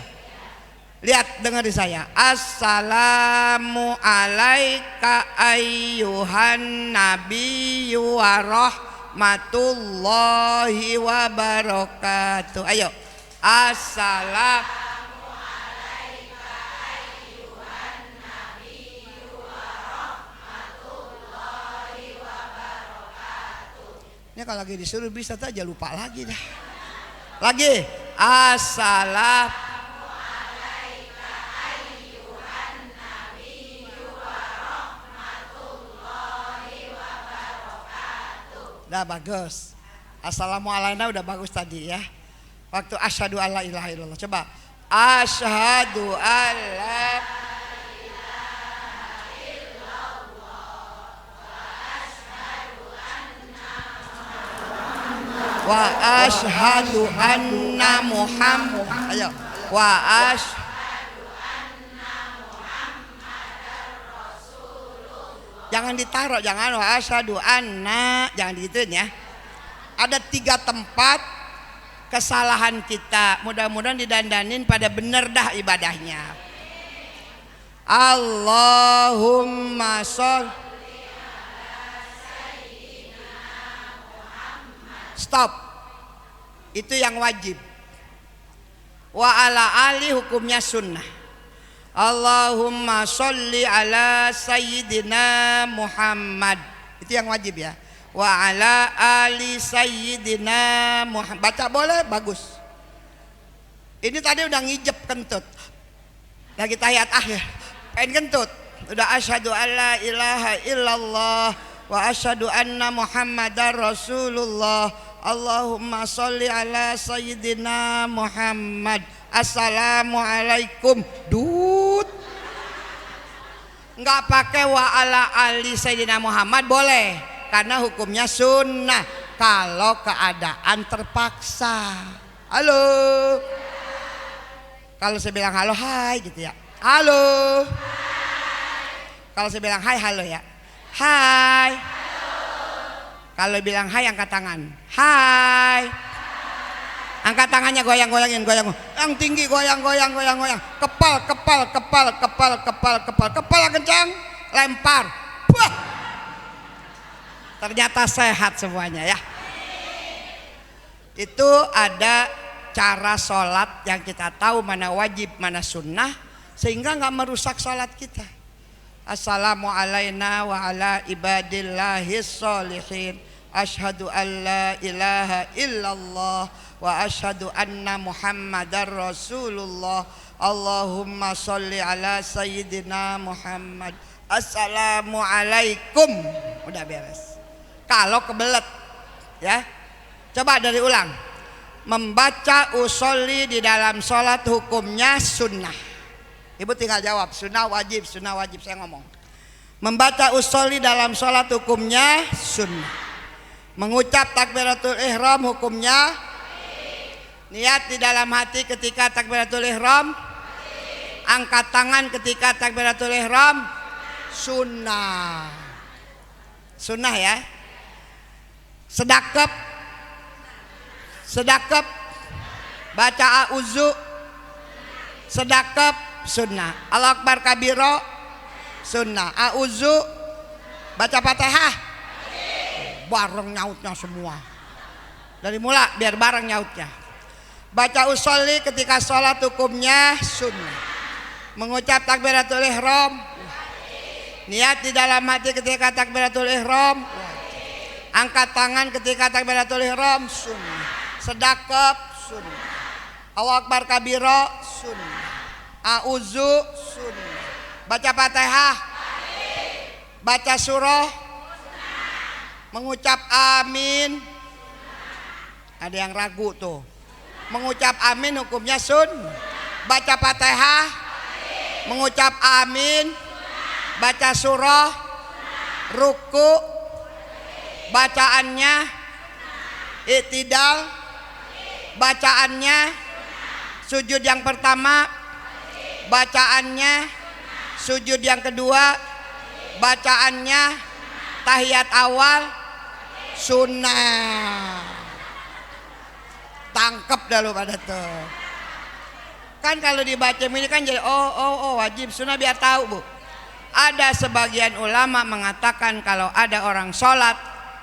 Lihat, dengar di saya. Assalamu alaika ayyuhan nabiyyu warahmatullahi wabarakatuh. Ayo. Assalamu alaika ayyuhan nabiyyu warahmatullahi wabarakatuh. Ini kalau lagi disuruh bisa aja lupa lagi dah. Lagi. Assalamu udah bagus. Assalamualaikum udah bagus tadi ya. Waktu asyhadu alla ilaha illallah. Coba asyhadu alla ilaha illallah wa asyhadu anna Muhammad. Ayo. Wa asyhadu anna Muhammadar Rasulullah. Jangan ditaruh, jangan wa asyhadu anna, jangan digituin ya. Ada 3 tempat kesalahan kita. Mudah-mudahan didandanin pada bener dah ibadahnya. Allahumma sholli ala sayyidina Muhammad. Stop. Itu yang wajib. Wa ala ali hukumnya sunnah. Allahumma sholli ala sayyidina Muhammad. Itu yang wajib ya. Wa ala ali sayyidina Muhammad. Baca boleh, bagus. Ini tadi udah ngijep kentut. Lagi tahiyat akhir, pengen kentut. Udah asyhadu alla ilaha illallah wa asyhadu anna Muhammadar Rasulullah. Allahumma sholli ala sayyidina Muhammad. Assalamualaikum. Dut. Enggak pakai wa ala ali sayyidina Muhammad boleh. Karena hukumnya sunnah. Kalau keadaan terpaksa. Halo. Kalau saya bilang halo, hai gitu ya. Halo. Kalau saya bilang hai, halo ya. Hai. Kalau bilang hai, angkat tangan. Hai. Angkat tangannya, goyang-goyangin, goyang. Yang tinggi goyang-goyang. Kepal. Kepala kencang, lempar. Buah. Ternyata sehat semuanya ya. Itu ada cara sholat yang kita tahu mana wajib mana sunnah, sehingga nggak merusak sholat kita. Assalamualaikum wa ala ibadillahis sholihin. Asyhadu an la ilaha illallah wa asyhadu anna Muhammadar Rasulullah. Allahumma sholli ala sayyidina Muhammad. Assalamualaikum. Udah beres. Kalau kebelet ya, coba dari ulang. Membaca usolli di dalam sholat hukumnya sunnah. Ibu tinggal jawab sunnah wajib saya ngomong. Membaca usolli dalam sholat hukumnya sunnah. Mengucap takbiratul ihram hukumnya niat di dalam hati ketika takbiratul ihram. Angkat tangan ketika takbiratul ihram sunnah. Sunnah ya. Sedekap baca a'udzu sedekap sunnah. Allahu akbar kabiro sunnah. A'udzu baca Fatihah bareng nyautnya semua. Dari mula biar bareng nyautnya. Baca usolli ketika sholat hukumnya sunnah. Mengucap takbiratul ihram niat di dalam hati ketika takbiratul ihram. Angkat tangan ketika takbiratul ihram sunnah. Sedekap sunnah. Allahu akbar kabira sunnah. A'udzu sunnah. Baca Fatihah. Baca surah. Mengucap amin. Ada yang ragu tuh. Mengucap amin hukumnya sunnah. Baca Fatihah. Mengucap amin. Baca surah. Ruku. Bacaannya i'tidal. Bacaannya sujud yang pertama. Bacaannya sujud yang kedua. Bacaannya tahiyat awal sunnah. Tangkep dah lu pada tuh. Kan kalau dibaca ini kan jadi wajib sunnah biar tahu bu. Ada sebagian ulama mengatakan kalau ada orang sholat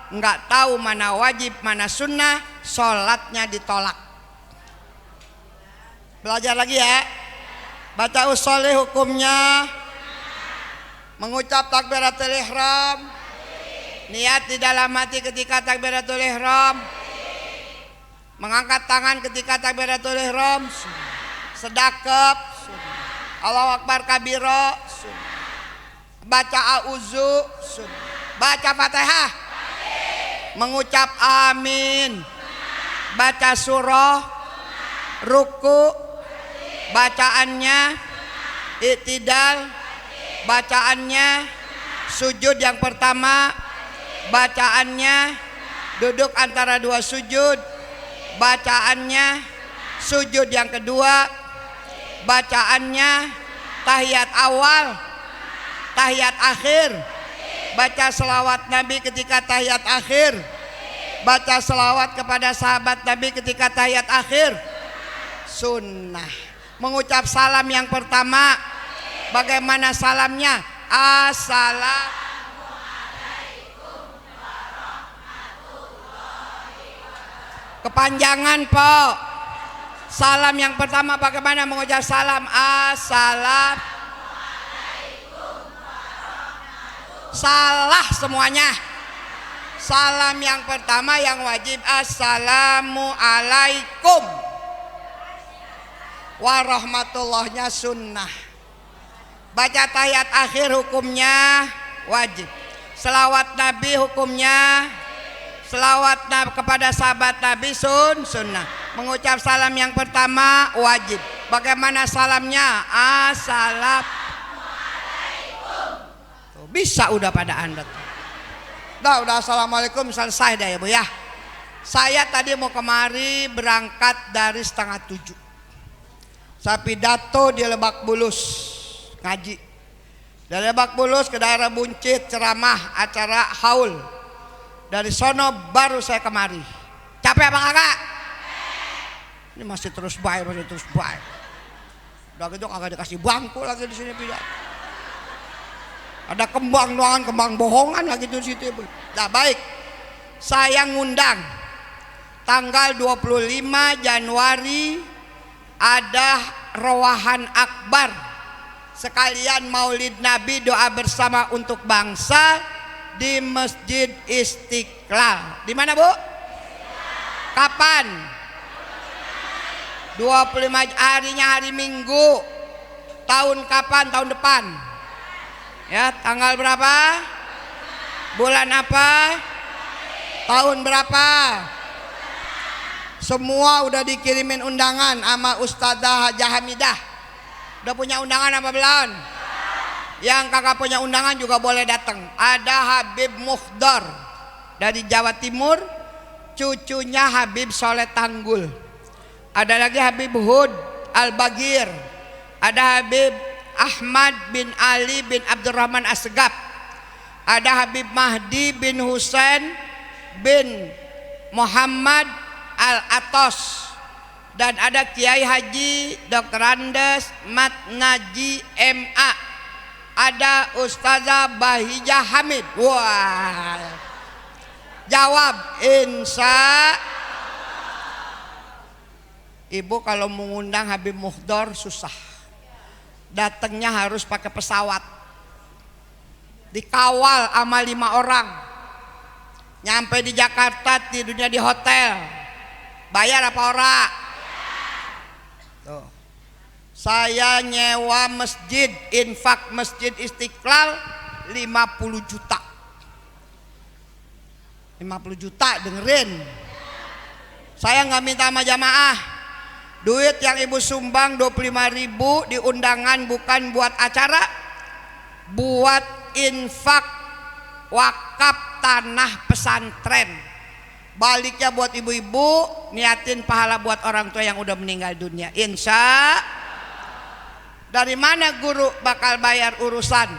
nggak tahu mana wajib mana sunnah, sholatnya ditolak. Belajar lagi ya. Baca usolih hukumnya. Mengucap takbiratul ihram. Niat di dalam hati ketika takbiratul ihram. Mengangkat tangan ketika takbiratul ihram. Sedekap. Allahu akbar kabira. Baca a'udzu. Baca Fatihah. Mengucap amin. Baca surah. Ruku. Bacaannya i'tidal. Bacaannya sujud yang pertama. Bacaannya duduk antara dua sujud. Bacaannya sujud yang kedua. Bacaannya tahiyat awal. Tahiyat akhir. Baca selawat Nabi ketika tahiyat akhir. Baca selawat kepada sahabat Nabi ketika tahiyat akhir. Sunnah. Mengucap salam yang pertama. Bagaimana salamnya? Assalamualaikum warahmatullahi wabarakatuh. Kepanjangan po. Salam yang pertama bagaimana mengucap salam? Assalamualaikum warahmatullahi. Salah semuanya. Salam yang pertama yang wajib assalamualaikum warahmatullahnya sunnah. Baca tahiyat akhir hukumnya wajib. Selawat Nabi hukumnya selawat kepada sahabat Nabi sunnah. Mengucap salam yang pertama wajib. Bagaimana salamnya? Assalamualaikum. Bisa udah pada anda. Udah assalamualaikum selesai dah ya bu ya. Saya tadi mau kemari berangkat dari 6:30. Saya pidato di Lebak Bulus. Ngaji dari Lebak Bulus ke daerah Buncit ceramah acara haul. Dari sono baru saya kemari. Capek apa kagak? Ini masih terus baik. Udah gitu kagak dikasih bangku lagi di sini pidato. Ada kembang doangan, kembang bohongan lagi di situ. Nah baik, saya ngundang tanggal 25 Januari ada Rowahan Akbar. Sekalian Maulid Nabi doa bersama untuk bangsa di Masjid Istiqlal. Di mana bu? Kapan? 25 harinya hari Minggu. Tahun kapan? Tahun depan. Ya, tanggal berapa? Bulan apa? Tahun berapa? Semua udah dikirimin undangan sama Ustadzah Hajah Hamidah. Udah punya undangan apa belum? Yang kakak punya undangan juga boleh datang. Ada Habib Muhdar dari Jawa Timur, cucunya Habib Soleh Tanggul. Ada lagi Habib Hud Al-Bagir. Ada Habib Ahmad bin Ali bin Abdurrahman Asgab. Ada Habib Mahdi bin Husain bin Muhammad Al-Atos. Dan ada Kiai Haji Dr. Andes Mat Naji MA. Ada Ustazah Bahijah Hamid. Wah. Jawab insya. Ibu kalau mengundang Habib Muhdar susah. Datangnya harus pakai pesawat. Dikawal sama 5 orang. Nyampe di Jakarta tidurnya di hotel. Bayar apa ora? Tuh. Saya nyewa masjid, infak Masjid Istiqlal 50 juta. 50 juta dengerin. Saya nggak minta sama jamaah. Duit yang ibu sumbang 25.000 di undangan bukan buat acara, buat infak wakaf tanah pesantren. Baliknya buat ibu-ibu, niatin pahala buat orang tua yang udah meninggal dunia. Insya. Dari mana guru bakal bayar urusan?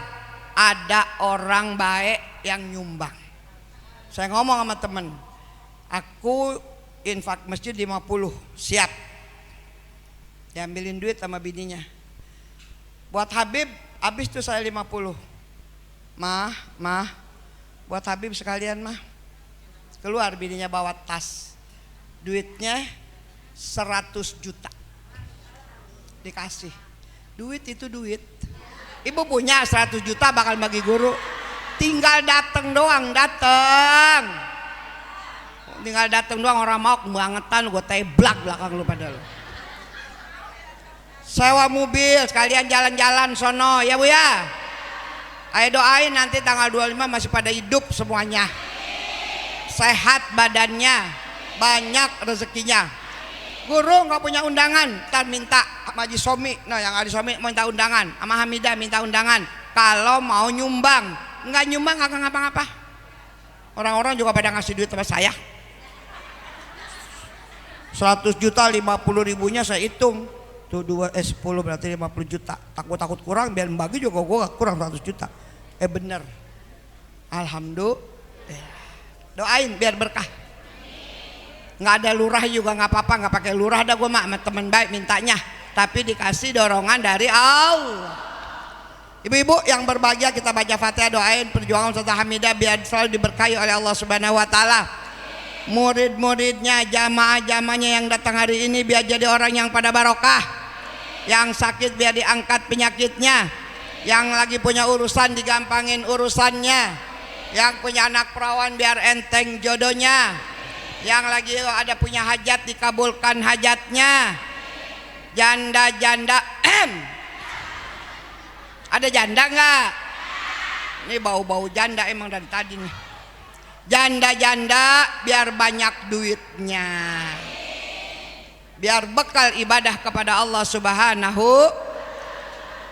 Ada orang baik yang nyumbang. Saya ngomong sama temen, aku infak masjid 50, siap. Diambilin duit sama bininya. Buat Habib habis tuh saya 50. Mah, buat Habib sekalian mah. Keluar bininya bawa tas. Duitnya 100 juta. Dikasih. Duit itu duit. Ibu punya 100 juta bakal bagi guru. Tinggal dateng doang, dateng. Tinggal dateng doang, orang mau kebangetan gue teblak belakang lu pada lu. Sewa mobil sekalian jalan-jalan sono ya Bu ya. Ayo doain nanti tanggal 25 masih pada hidup semuanya. Sehat badannya, banyak rezekinya. Guru nggak punya undangan, ntar minta sama Haji Somi. Nah yang Haji Somi minta undangan, sama Hamidah minta undangan. Kalau mau nyumbang, nggak nyumbang nggak ngapa-ngapa. Orang-orang juga pada ngasih duit sama saya. 100 juta 50 ribunya saya hitung. Tuh 10 berarti 50 juta. Takut kurang, biar bagi juga gue gak kurang 100 juta. Bener. Alhamdulillah. Doain biar berkah. Nggak ada lurah juga nggak apa-apa, nggak pakai lurah dah gue mah sama teman baik mintanya, tapi dikasih dorongan dari Allah. Ibu-ibu yang berbahagia, kita baca Fatihah, doain perjuangan Ustazah Hamidah biar selalu diberkahi oleh Allah Subhanahu wa taala. Murid-muridnya, jamaah-jamaahnya yang datang hari ini biar jadi orang yang pada barokah. Yang sakit biar diangkat penyakitnya. Yang lagi punya urusan digampangin urusannya. Yang punya anak perawan biar enteng jodohnya. Yang lagi ada punya hajat dikabulkan hajatnya. Janda-janda ada janda nggak? Ini bau-bau janda emang dari tadi nih. Janda-janda biar banyak duitnya, biar bekal ibadah kepada Allah Subhanahu.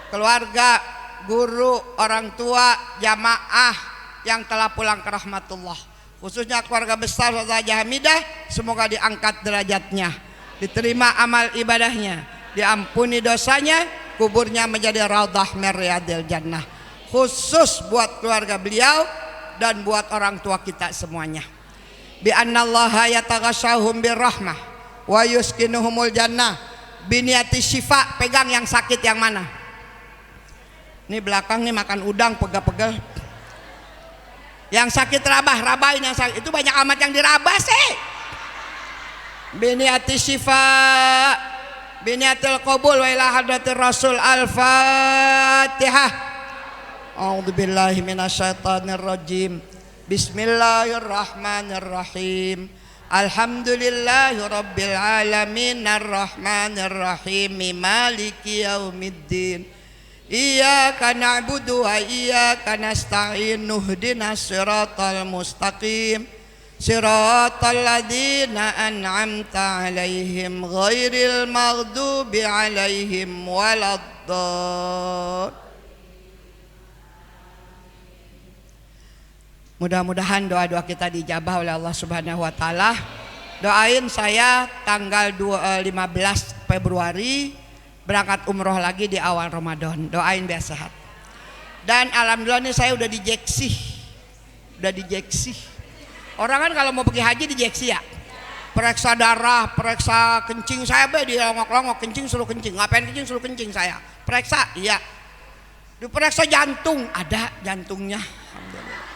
Keluarga, guru, orang tua, jamaah yang telah pulang ke rahmatullah, khususnya keluarga besar Ustazah Hamidah, semoga diangkat derajatnya, diterima amal ibadahnya, diampuni dosanya, kuburnya menjadi raudhah min riyadil jannah. Khusus buat keluarga beliau dan buat orang tua kita semuanya. Bi annallaha yataghashahum birrahmah wa yuskinuhumul jannah biniyati syifa. Pegang yang sakit yang mana? Ini belakang nih makan udang pegel-pegel. Yang sakit rabahin yang sakit. Itu banyak amat yang dirabah sih. Biniyati syifa, biniyatil qabul wa ila hadratir rasul. Al-Fatihah. A'udzubillahi minasyaitonir rajim. Bismillahirrahmanirrahim. Alhamdulillahi rabbil alamin arrahmanir rahim maliki yaumiddin. Iyyaka na'budu wa iyyaka nasta'in ihdinas siratal mustaqim siratal ladzina an'amta 'alaihim ghairil maghdubi 'alaihim waladdallin. Mudah-mudahan doa-doa kita dijabah oleh Allah Subhanahu wa taala. Doain saya tanggal 15 Februari berangkat umroh lagi di awal Ramadan. Doain biar sehat. Dan alhamdulillah nih saya udah dijeksi. Orang kan kalau mau pergi haji dijeksi ya. Periksa darah, periksa kencing saya di longok-longok, kencing suruh kencing. Ngapain kencing suruh kencing saya? Periksa, iya. Diperiksa jantung, ada jantungnya. Alhamdulillah.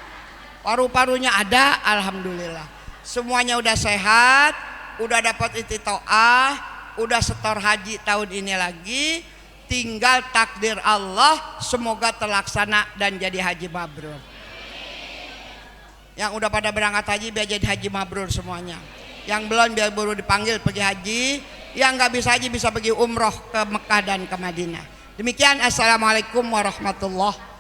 Paru-parunya ada, alhamdulillah. Semuanya udah sehat, udah dapat istiqomah, udah setor haji tahun ini lagi, tinggal takdir Allah, semoga terlaksana dan jadi haji mabrur. Yang udah pada berangkat haji biar jadi haji mabrur semuanya. Yang belum biar baru dipanggil pergi haji. Yang nggak bisa haji bisa pergi umroh ke Mekah dan ke Madinah. Demikian, assalamualaikum warahmatullahi